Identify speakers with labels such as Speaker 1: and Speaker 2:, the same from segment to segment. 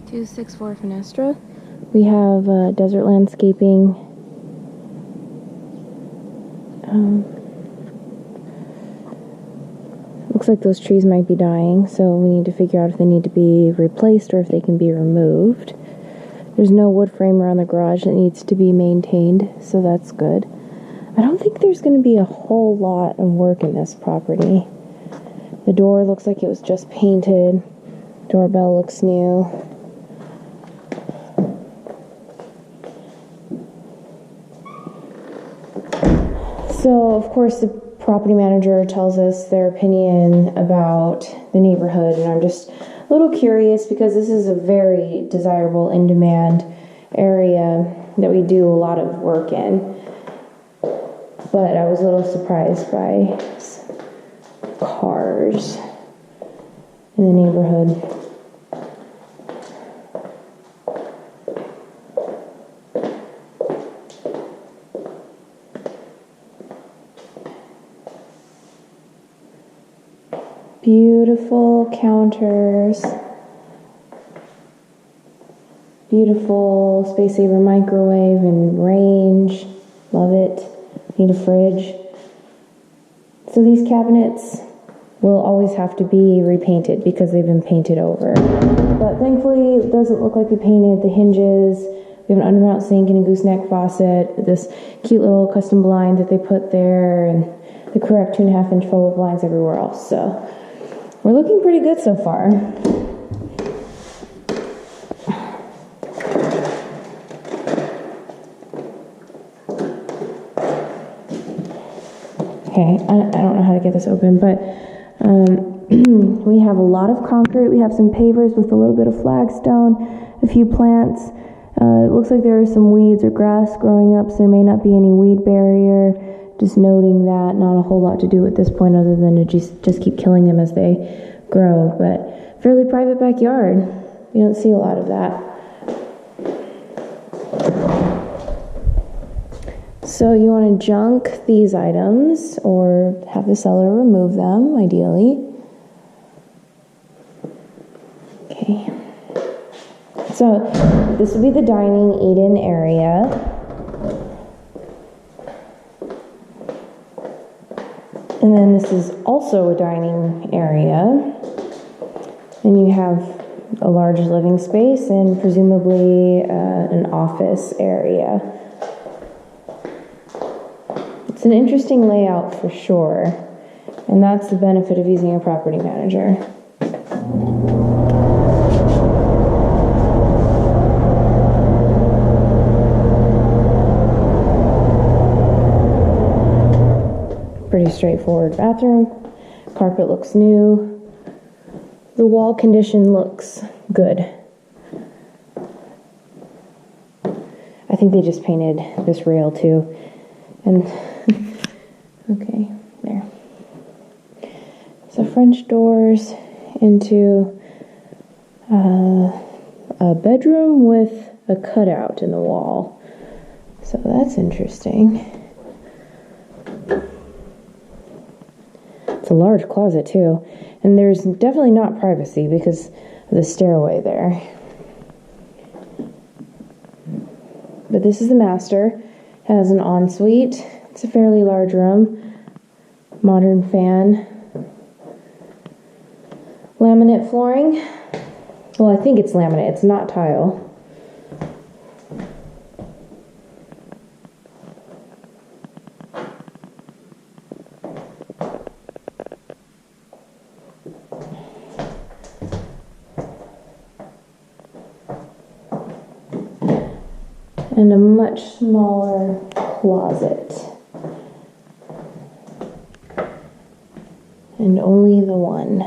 Speaker 1: 264 Finestra. We have desert landscaping. Looks like those trees might be dying, so we need to figure out if they need to be replaced or if they can be removed. There's no wood frame around the garage that needs to be maintained, so that's good. I don't think there's going to be a whole lot of work in this property. The door looks like it was just painted. Doorbell looks new. So, of course, the property manager tells us their opinion about the neighborhood, and I'm just a little curious because this is a very desirable, in-demand area that we do a lot of work in. But I was a little surprised by cars in the neighborhood. Beautiful counters. Beautiful space saver microwave and range. Love it. Need a fridge. So these cabinets will always have to be repainted because they've been painted over. But thankfully, it doesn't look like we painted the hinges. We have an undermount sink and a gooseneck faucet. This cute little custom blind that they put there, and the correct 2.5-inch faux blinds everywhere else. So we're looking pretty good so far. Okay, I don't know how to get this open, but we have a lot of concrete. We have some pavers with a little bit of flagstone, a few plants. It looks like there are some weeds or grass growing up, so there may not be any weed barrier. Just noting that, not a whole lot to do at this point other than to just keep killing them as they grow, but fairly private backyard. You don't see a lot of that. So you want to junk these items or have the seller remove them, ideally. Okay. So this would be the dining eat-in area. And then this is also a dining area. Then you have a large living space and presumably an office area. It's an interesting layout for sure, and that's the benefit of using a property manager. Pretty straightforward bathroom. Carpet looks new. The wall condition looks good. I think they just painted this rail too. And okay, there. So French doors into a bedroom with a cutout in the wall. So that's interesting. It's a large closet too. And there's definitely not privacy because of the stairway there. But this is the master. It has an ensuite. It's a fairly large room. Modern fan. Laminate flooring. Well, I think it's laminate. It's not tile. And a much smaller closet. And only the one.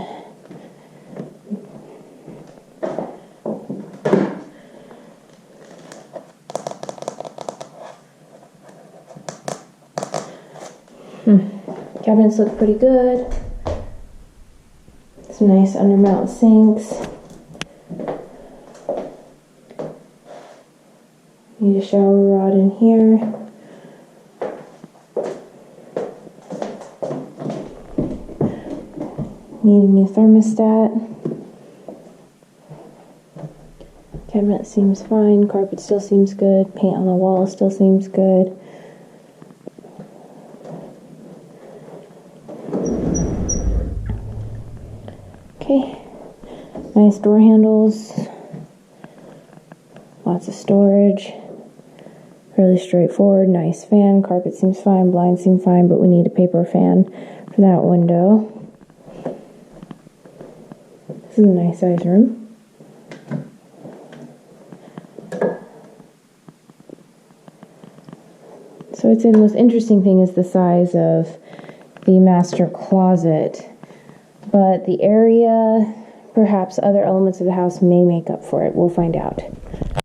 Speaker 1: Cabinets look pretty good. Some nice undermount sinks. Need a shower rod in here. Need a new thermostat. Cabinet seems fine. Carpet still seems good. Paint on the wall still seems good. Okay. Nice door handles. Lots of storage. Really straightforward. Nice fan. Carpet seems fine. Blinds seem fine, but we need a paper fan for that window. This is a nice size room. So I'd say the most interesting thing is the size of the master closet, but the area, perhaps other elements of the house may make up for it. We'll find out.